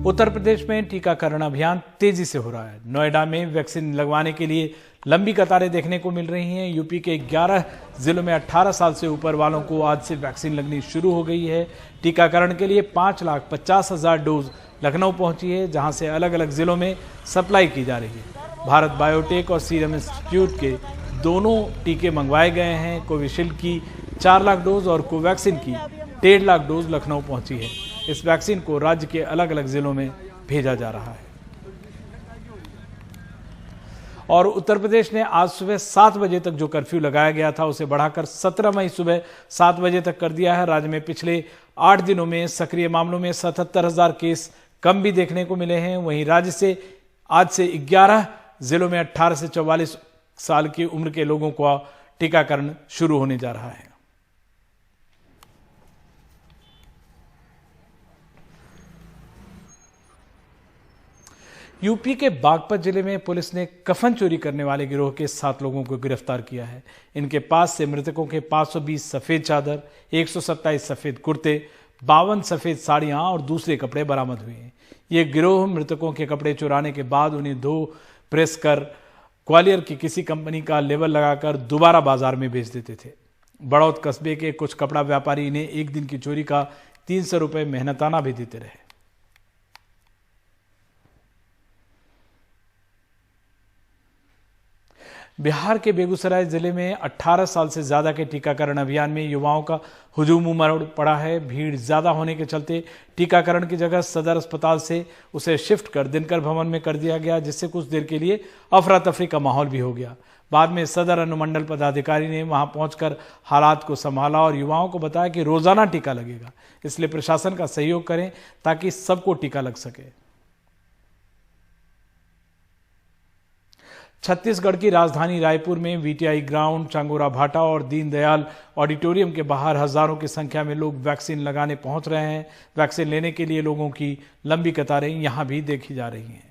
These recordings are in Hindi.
उत्तर प्रदेश में टीकाकरण अभियान तेजी से हो रहा है। नोएडा में वैक्सीन लगवाने के लिए लंबी कतारें देखने को मिल रही हैं। यूपी के 11 जिलों में 18 साल से ऊपर वालों को आज से वैक्सीन लगनी शुरू हो गई है। टीकाकरण के लिए 5,50,000 डोज लखनऊ पहुंची है, जहां से अलग अलग जिलों में सप्लाई की जा रही है। भारत बायोटेक और सीरम इंस्टीट्यूट के दोनों टीके मंगवाए गए हैं। कोविशील्ड की 4 लाख डोज और कोवैक्सीन की 1.5 लाख डोज लखनऊ पहुंची है। इस वैक्सीन को राज्य के अलग अलग जिलों में भेजा जा रहा है। और उत्तर प्रदेश ने आज सुबह 7 बजे तक जो कर्फ्यू लगाया गया था उसे बढ़ाकर 17 मई सुबह 7 बजे तक कर दिया है। राज्य में पिछले 8 दिनों में सक्रिय मामलों में 77,000 केस कम भी देखने को मिले हैं। वहीं राज्य से आज से 11 जिलों में 18 से 44 साल की उम्र के लोगों का टीकाकरण शुरू होने जा रहा है। यूपी के बागपत जिले में पुलिस ने कफन चोरी करने वाले गिरोह के 7 लोगों को गिरफ्तार किया है। इनके पास से मृतकों के 520 सफेद चादर, 127 सफेद कुर्ते, 52 सफेद साड़ियां और दूसरे कपड़े बरामद हुए हैं। ये गिरोह मृतकों के कपड़े चुराने के बाद उन्हें धो प्रेस कर ग्वालियर की किसी कंपनी का लेबल लगाकर दोबारा बाजार में बेच देते थे। बड़ौद कस्बे के कुछ कपड़ा व्यापारी इन्हें एक दिन की चोरी का 300 रुपये मेहनताना भी देते रहे। बिहार के बेगूसराय जिले में 18 साल से ज्यादा के टीकाकरण अभियान में युवाओं का हुजूम उमड़ पड़ा है। भीड़ ज्यादा होने के चलते टीकाकरण की जगह सदर अस्पताल से उसे शिफ्ट कर दिनकर भवन में कर दिया गया, जिससे कुछ देर के लिए अफरा तफरी का माहौल भी हो गया। बाद में सदर अनुमंडल पदाधिकारी ने वहां पहुंचकर हालात को संभाला और युवाओं को बताया कि रोजाना टीका लगेगा, इसलिए प्रशासन का सहयोग करें ताकि सबको टीका लग सके। छत्तीसगढ़ की राजधानी रायपुर में वीटीआई ग्राउंड, चांगोरा भाटा और दीनदयाल ऑडिटोरियम के बाहर हजारों की संख्या में लोग वैक्सीन लगाने पहुंच रहे हैं। वैक्सीन लेने के लिए लोगों की लंबी कतारें यहां भी देखी जा रही हैं।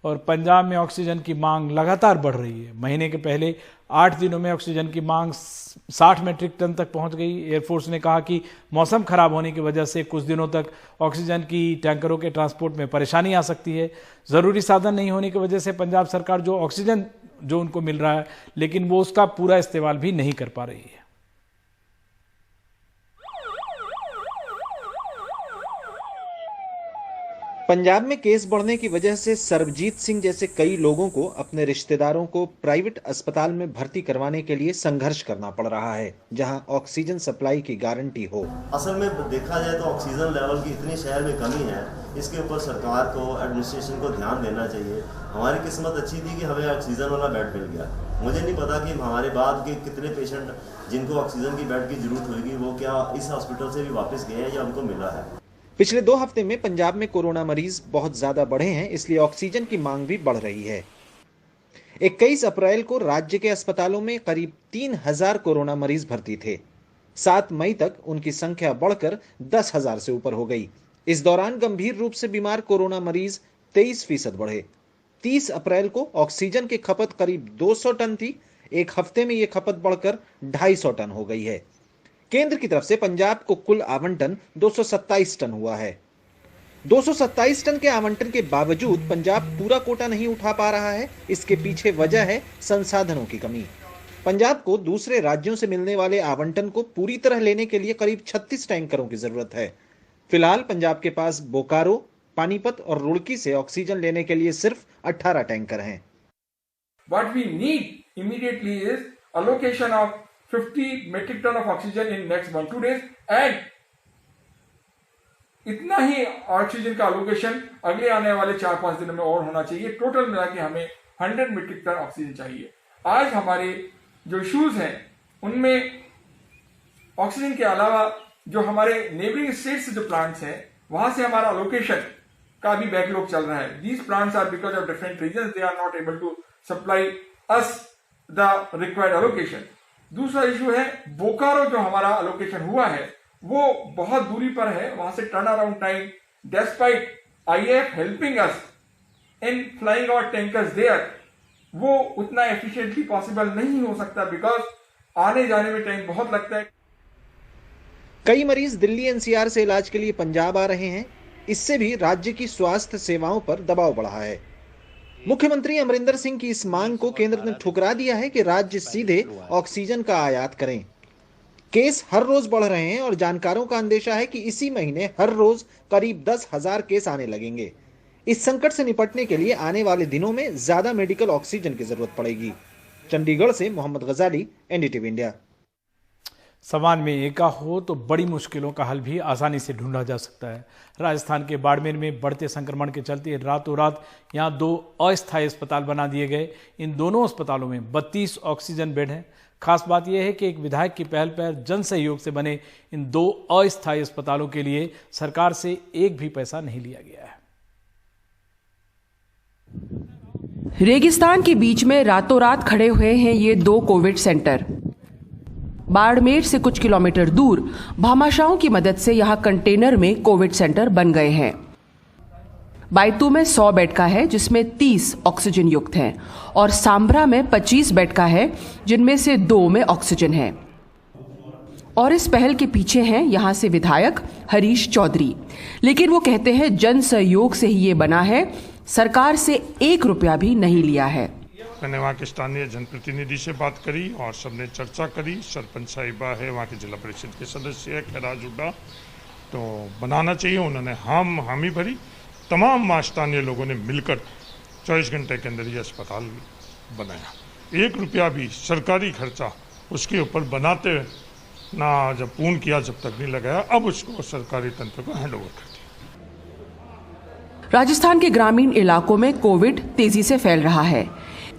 और पंजाब में ऑक्सीजन की मांग लगातार बढ़ रही है। महीने के पहले 8 दिनों में ऑक्सीजन की मांग 60 मीट्रिक टन तक पहुंच गई। एयरफोर्स ने कहा कि मौसम खराब होने की वजह से कुछ दिनों तक ऑक्सीजन की टैंकरों के ट्रांसपोर्ट में परेशानी आ सकती है। जरूरी साधन नहीं होने की वजह से पंजाब सरकार जो ऑक्सीजन जो उनको मिल रहा है, लेकिन वो उसका पूरा इस्तेमाल भी नहीं कर पा रही है। पंजाब में केस बढ़ने की वजह से सरबजीत सिंह जैसे कई लोगों को अपने रिश्तेदारों को प्राइवेट अस्पताल में भर्ती करवाने के लिए संघर्ष करना पड़ रहा है, जहां ऑक्सीजन सप्लाई की गारंटी हो। असल में देखा जाए तो ऑक्सीजन लेवल की इतनी शहर में कमी है, इसके ऊपर सरकार को, एडमिनिस्ट्रेशन को ध्यान देना चाहिए। हमारी किस्मत अच्छी थी कि हमें ऑक्सीजन वाला बेड मिल गया। मुझे नहीं पता कि हमारे बाद के कितने पेशेंट जिनको ऑक्सीजन की बेड की जरूरत होगी वो क्या इस हॉस्पिटल से भी वापस गए हैं या उनको मिला है। पिछले 2 हफ्ते में पंजाब में कोरोना मरीज बहुत ज्यादा बढ़े हैं, इसलिए ऑक्सीजन की मांग भी बढ़ रही है। 21 अप्रैल को राज्य के अस्पतालों में करीब 3,000 कोरोना मरीज भर्ती थे। 7 मई तक उनकी संख्या बढ़कर 10,000 से ऊपर हो गई। इस दौरान गंभीर रूप से बीमार कोरोना मरीज 23% बढ़े। 30 अप्रैल को ऑक्सीजन की खपत करीब 200 टन थी। एक हफ्ते में यह खपत बढ़कर 250 टन हो गई है। केंद्र की तरफ से पंजाब को कुल आवंटन 227 टन हुआ है। 227 टन के आवंटन के बावजूद पंजाब पूरा कोटा नहीं उठा पा रहा है। इसके पीछे वजह है संसाधनों की कमी। पंजाब को दूसरे राज्यों से मिलने वाले आवंटन को पूरी तरह लेने के लिए करीब 36 टैंकरों की जरूरत है। फिलहाल पंजाब के पास बोकारो, पानीपत और रुड़की से ऑक्सीजन लेने के लिए सिर्फ 18 टैंकर हैं। What we need immediately is allocation of 50 metric ton of oxygen in next 1-2 days and इतना ही ऑक्सीजन का अलोकेशन अगले आने वाले 4-5 दिनों में और होना चाहिए। टोटल मिला के हमें 100 मीट्रिक टन ऑक्सीजन चाहिए। आज हमारे जो इश्यूज हैं उनमें ऑक्सीजन के अलावा जो हमारे नेबरिंग स्टेट्स जो प्लांट्स हैं वहां से हमारा अलोकेशन का भी बैकलॉग चल रहा है। These plants are because of different reasons they are not able to supply us the required allocation. दूसरा इशू है बोकारो, जो हमारा अलोकेशन हुआ है वो बहुत दूरी पर है। वहां से turn around time, despite IAF helping us in flying our tankers there, वो उतना एफिशिएंटली पॉसिबल नहीं हो सकता, बिकॉज आने जाने में टाइम बहुत लगता है। कई मरीज दिल्ली एनसीआर से इलाज के लिए पंजाब आ रहे हैं। इससे भी राज्य की स्वास्थ्य सेवाओं पर दबाव बढ़ा है। मुख्यमंत्री अमरिंदर सिंह की इस मांग को केंद्र ने ठुकरा दिया है कि राज्य सीधे ऑक्सीजन का आयात करें। केस हर रोज बढ़ रहे हैं और जानकारों का अंदेशा है कि इसी महीने हर रोज करीब 10,000 केस आने लगेंगे। इस संकट से निपटने के लिए आने वाले दिनों में ज्यादा मेडिकल ऑक्सीजन की जरूरत पड़ेगी। चंडीगढ़ से मोहम्मद गजाली, एनडीटीवी इंडिया। समाज में एका हो तो बड़ी मुश्किलों का हल भी आसानी से ढूंढा जा सकता है। राजस्थान के बाड़मेर में बढ़ते संक्रमण के चलते रातों रात यहां 2 अस्थायी अस्पताल बना दिए गए। इन दोनों अस्पतालों में 32 ऑक्सीजन बेड हैं। खास बात यह है कि एक विधायक की पहल पर जन सहयोग से बने इन 2 अस्थायी अस्पतालों के लिए सरकार से एक भी पैसा नहीं लिया गया है। रेगिस्तान के बीच में रातों रात खड़े हुए हैं ये 2 कोविड सेंटर। बाड़मेर से कुछ किलोमीटर दूर भामाशाहों की मदद से यहां कंटेनर में कोविड सेंटर बन गए हैं। बायतू में 100 बेड का है, जिसमें 30 ऑक्सीजन युक्त हैं, और सांभरा में 25 बेड का है, जिनमें से 2 में ऑक्सीजन है। और इस पहल के पीछे हैं यहां से विधायक हरीश चौधरी। लेकिन वो कहते हैं जन सहयोग से ही ये बना है, सरकार से 1 रुपया भी नहीं लिया है। मैंने वहाँ के स्थानीय जनप्रतिनिधि से बात करी और सबने चर्चा करी। सरपंच साहिबा है, वहाँ के जिला परिषद के सदस्य है खैराज हुड्डा, तो बनाना चाहिए। उन्होंने हामी भरी। तमाम वहाँ स्थानीय लोगों ने मिलकर 24 घंटे के अंदर ये अस्पताल बनाया। 1 रुपया भी सरकारी खर्चा उसके ऊपर बनाते ना जब पूर्ण किया जब तक नहीं लगाया। अब उसको सरकारी तंत्र को हैंड ओवर कर दिया। राजस्थान के ग्रामीण इलाकों में कोविड तेजी से फैल रहा है।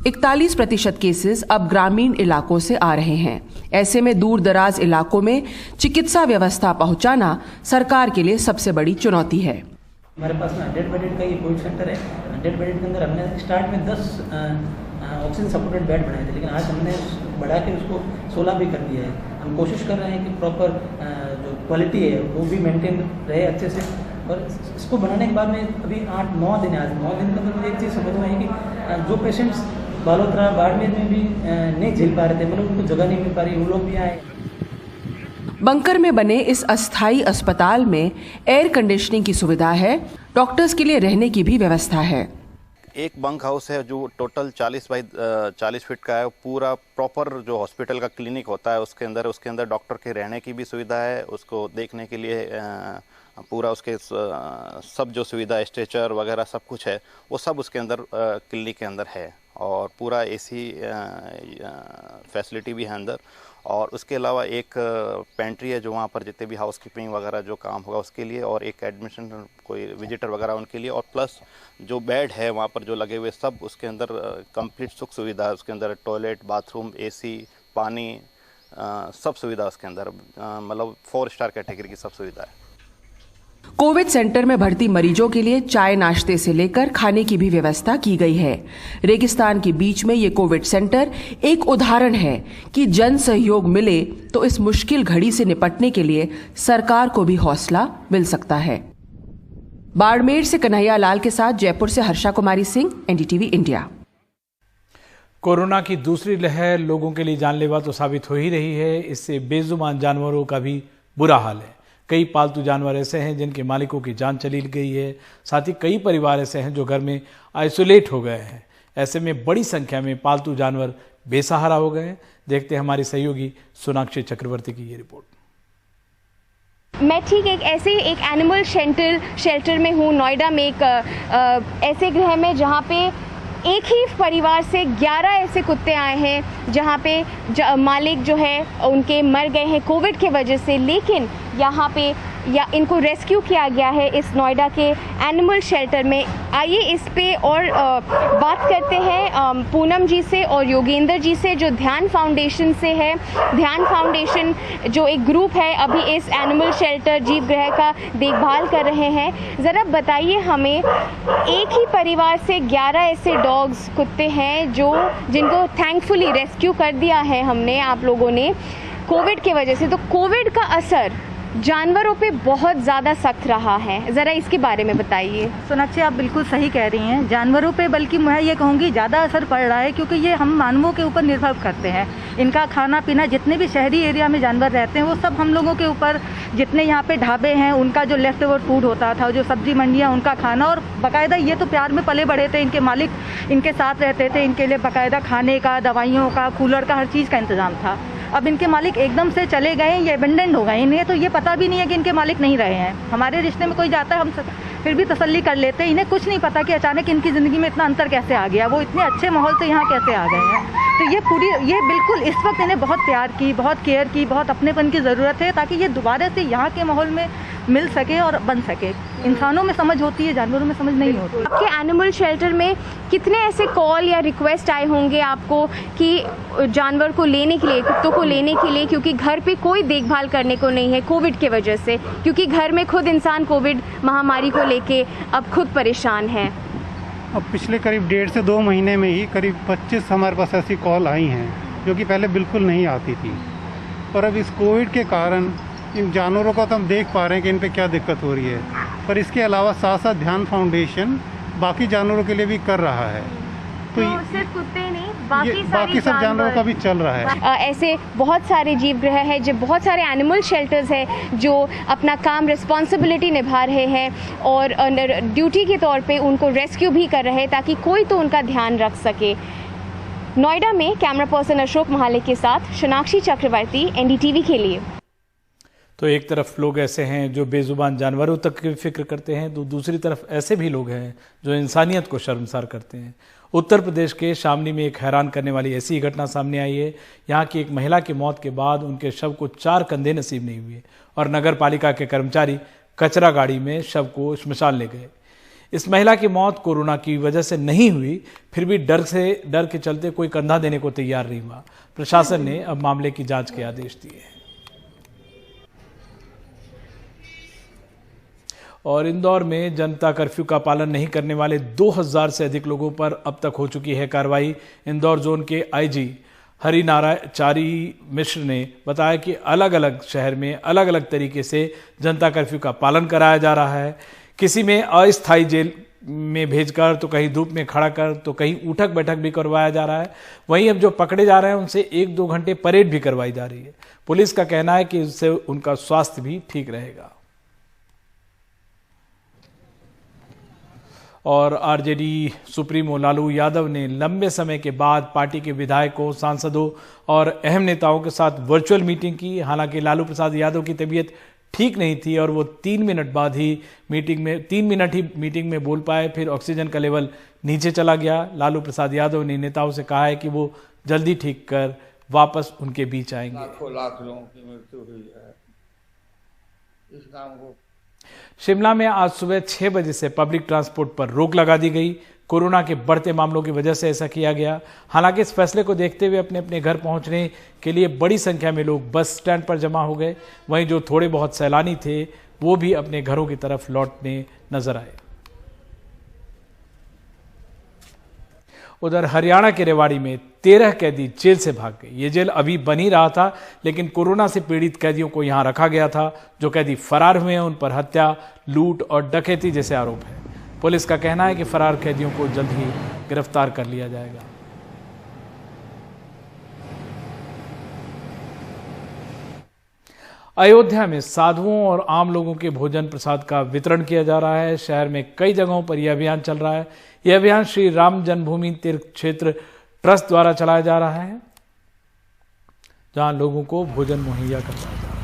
41% केसेस अब ग्रामीण इलाकों से आ रहे हैं। ऐसे में दूर दराज इलाकों में चिकित्सा व्यवस्था पहुंचाना सरकार के लिए सबसे बड़ी चुनौती है। हमारे पास में 100 बेडेड का ये कोविड सेंटर है। 100 बेडेड के अंदर हमने स्टार्ट में 10 ऑक्सीजन सपोर्टेड बेड बनाए थे, लेकिन आज हमने बढ़ा के उसको 16 भी कर दिया है। हम कोशिश कर रहे हैं कि प्रॉपर जो क्वालिटी है वो भी मेंटेन रहे अच्छे से। और इसको बनाने के बाद में अभी 8-9 दिन है। आज 9 दिन के अंदर मुझे एक चीज़ समझ में आई कि जो पेशेंट्स बालोतरा बाड़मेर में भी नहीं झेल पा रहे थे, मतलब उनको जगह नहीं मिल पा रही, वो लोग भी आए। बंकर में बने इस अस्थायी अस्पताल में एयर कंडीशनिंग की सुविधा है। डॉक्टर्स के लिए रहने की भी व्यवस्था है। एक बंक हाउस है जो टोटल 40 बाई 40 फीट का है। पूरा प्रॉपर जो हॉस्पिटल का क्लिनिक होता है उसके अंदर डॉक्टर के रहने की भी सुविधा है। उसको देखने के लिए पूरा उसके सब जो सुविधा स्ट्रेचर वगैरह सब कुछ है वो सब उसके अंदर क्लिनिक के अंदर है। और पूरा एसी फैसिलिटी भी है अंदर। और उसके अलावा एक पेंट्री है जो वहाँ पर जितने भी हाउसकीपिंग वगैरह जो काम होगा उसके लिए, और एक एडमिशन कोई विजिटर वगैरह उनके लिए, और प्लस जो बेड है वहाँ पर जो लगे हुए सब उसके अंदर कंप्लीट सुख सुविधा है। उसके अंदर टॉयलेट, बाथरूम, एसी, पानी, सब सुविधा उसके अंदर, मतलब 4 स्टार कैटेगरी की सब सुविधा है। कोविड सेंटर में भर्ती मरीजों के लिए चाय नाश्ते से लेकर खाने की भी व्यवस्था की गई है। रेगिस्तान के बीच में ये कोविड सेंटर एक उदाहरण है कि जन सहयोग मिले तो इस मुश्किल घड़ी से निपटने के लिए सरकार को भी हौसला मिल सकता है। बाड़मेर से कन्हैया लाल के साथ जयपुर से Harsha Kumari Singh, NDTV India. Corona की दूसरी लहर लोगों के लिए जानलेवा तो साबित हो ही रही है। इससे बेजुबान जानवरों का भी बुरा हाल है। कई पालतू जानवर ऐसे हैं जिनके मालिकों की जान चली गई है। साथ ही कई परिवार ऐसे हैं जो घर में आइसोलेट हो गए हैं। ऐसे में बड़ी संख्या में पालतू जानवर बेसहारा हो गए हैं। देखते हैं हमारी सहयोगी सोनाक्षी चक्रवर्ती की ये रिपोर्ट। मैं ठीक एक एनिमल शेल्टर में हूँ, नोएडा में एक ऐसे गृह में जहाँ पे एक ही परिवार से 11 ऐसे कुत्ते आए हैं जहाँ पे मालिक जो है उनके मर गए हैं कोविड के वजह से, लेकिन यहाँ पे इनको रेस्क्यू किया गया है इस नोएडा के एनिमल शेल्टर में। आइए इस पे और बात करते हैं पूनम जी से और योगेंद्र जी से जो ध्यान फाउंडेशन से है। ध्यान फाउंडेशन जो एक ग्रुप है अभी इस एनिमल शेल्टर जीव गृह का देखभाल कर रहे हैं। ज़रा बताइए हमें, एक ही परिवार से 11 ऐसे डॉग्स कुत्ते हैं जिनको थैंकफुली रेस्क्यू कर दिया है हमने, आप लोगों ने, कोविड की वजह से। तो कोविड का असर जानवरों पे बहुत ज़्यादा सख्त रहा है, ज़रा इसके बारे में बताइए। सोनाक्षी, आप बिल्कुल सही कह रही हैं। जानवरों पे बल्कि मैं ये कहूँगी ज़्यादा असर पड़ रहा है, क्योंकि ये हम मानवों के ऊपर निर्भर करते हैं। इनका खाना पीना, जितने भी शहरी एरिया में जानवर रहते हैं वो सब हम लोगों के ऊपर, जितने यहाँ पे ढाबे हैं उनका जो लेफ्ट ओवर फूड होता था, जो सब्जी मंडियाँ उनका खाना, और बाकायदा ये तो प्यार में पले बढ़े थे, इनके मालिक इनके साथ रहते थे, इनके लिए बाकायदा खाने का, दवाइयों का, कूलर का, हर चीज़ का इंतज़ाम था। अब इनके मालिक एकदम से चले गए, ये अबेंडेंड हो गए, इन्हें तो ये पता भी नहीं है कि इनके मालिक नहीं रहे हैं। हमारे रिश्ते में कोई जाता है, हम फिर भी तसल्ली कर लेते हैं, इन्हें कुछ नहीं पता कि अचानक इनकी ज़िंदगी में इतना अंतर कैसे आ गया, वो इतने अच्छे माहौल से यहाँ कैसे आ गए हैं। तो ये बिल्कुल इस वक्त इन्हें बहुत प्यार की, बहुत केयर की, बहुत अपनेपन की ज़रूरत है, ताकि ये दोबारा से यहाँ के माहौल में मिल सके और बन सके। इंसानों में समझ होती है, जानवरों में समझ नहीं होती। आपके एनिमल शेल्टर में कितने ऐसे कॉल या रिक्वेस्ट आए होंगे आपको कि जानवर को लेने के लिए, कुत्तों को लेने के लिए, क्योंकि घर पे कोई देखभाल करने को नहीं है कोविड के वजह से, क्योंकि घर में खुद इंसान कोविड महामारी को लेके अब खुद परेशान है। अब पिछले करीब 1.5 से 2 महीने में ही करीब 25 हमारे पास ऐसी कॉल आई हैं जो कि पहले बिल्कुल नहीं आती थी। और अब इस कोविड के कारण इन जानवरों का तो हम देख पा रहे हैं कि इन पे क्या दिक्कत हो रही है, पर इसके अलावा साथ साथ ध्यान फाउंडेशन बाकी जानवरों के लिए भी कर रहा है। तो सिर्फ कुत्ते नहीं, बाकी सब जानवरों का भी चल रहा है। ऐसे बहुत सारे जीव ग्रह हैं, जो बहुत सारे एनिमल शेल्टर्स हैं जो अपना काम रिस्पॉन्सिबिलिटी निभा रहे हैं और ड्यूटी के तौर पे उनको रेस्क्यू भी कर रहे हैं, ताकि कोई तो उनका ध्यान रख सके। नोएडा में कैमरा पर्सन अशोक महाले के साथ सोनाक्षी चक्रवर्ती, एनडीटीवी के लिए। तो एक तरफ लोग ऐसे हैं जो बेजुबान जानवरों तक की फिक्र करते हैं, तो दूसरी तरफ ऐसे भी लोग हैं जो इंसानियत को शर्मसार करते हैं। उत्तर प्रदेश के शामली में एक हैरान करने वाली ऐसी घटना सामने आई है। यहाँ की एक महिला की मौत के बाद उनके शव को 4 कंधे नसीब नहीं हुए और नगर पालिका के कर्मचारी कचरा गाड़ी में शव को श्मशान ले गए। इस महिला की मौत कोरोना की वजह से नहीं हुई, फिर भी डर के चलते कोई कंधा देने को तैयार नहीं हुआ। प्रशासन ने अब मामले की जांच के आदेश दिए हैं। और इंदौर में जनता कर्फ्यू का पालन नहीं करने वाले 2000 से अधिक लोगों पर अब तक हो चुकी है कार्रवाई। इंदौर जोन के आईजी हरिनारायचारी मिश्र ने बताया कि अलग अलग शहर में अलग अलग तरीके से जनता कर्फ्यू का पालन कराया जा रहा है। किसी में अस्थायी जेल में भेजकर, तो कहीं धूप में खड़ा कर, तो कहीं उठक बैठक भी करवाया जा रहा है। वहीं अब जो पकड़े जा रहे हैं उनसे 1-2 घंटे परेड भी करवाई जा रही है। पुलिस का कहना है कि इससे उनका स्वास्थ्य भी ठीक रहेगा। और आरजेडी सुप्रीमो लालू यादव ने लंबे समय के बाद पार्टी के विधायकों, सांसदों और अहम नेताओं के साथ वर्चुअल मीटिंग की। हालांकि लालू प्रसाद यादव की तबीयत ठीक नहीं थी और वो 3 मिनट ही मीटिंग में बोल पाए, फिर ऑक्सीजन का लेवल नीचे चला गया। लालू प्रसाद यादव ने नेताओं से कहा है कि वो जल्दी ठीक कर वापस उनके बीच आएंगे। लाख लोगों की मृत्यु हुई है। इस काम को शिमला में आज सुबह 6 बजे से पब्लिक ट्रांसपोर्ट पर रोक लगा दी गई। कोरोना के बढ़ते मामलों की वजह से ऐसा किया गया। हालांकि इस फैसले को देखते हुए अपने अपने घर पहुंचने के लिए बड़ी संख्या में लोग बस स्टैंड पर जमा हो गए। वहीं जो थोड़े बहुत सैलानी थे वो भी अपने घरों की तरफ लौटने नजर आए। उधर हरियाणा के रेवाड़ी में 13 कैदी जेल से भाग गए। ये जेल अभी बन ही रहा था, लेकिन कोरोना से पीड़ित कैदियों को यहां रखा गया था। जो कैदी फरार हुए हैं उन पर हत्या, लूट और डकैती जैसे आरोप है। पुलिस का कहना है कि फरार कैदियों को जल्द ही गिरफ्तार कर लिया जाएगा। अयोध्या में साधुओं और आम लोगों के भोजन प्रसाद का वितरण किया जा रहा है। शहर में कई जगहों पर यह अभियान चल रहा है। यह अभियान श्री राम जन्मभूमि तीर्थ क्षेत्र ट्रस्ट द्वारा चलाया जा रहा है, जहां लोगों को भोजन मुहैया करवाया जा रहा है।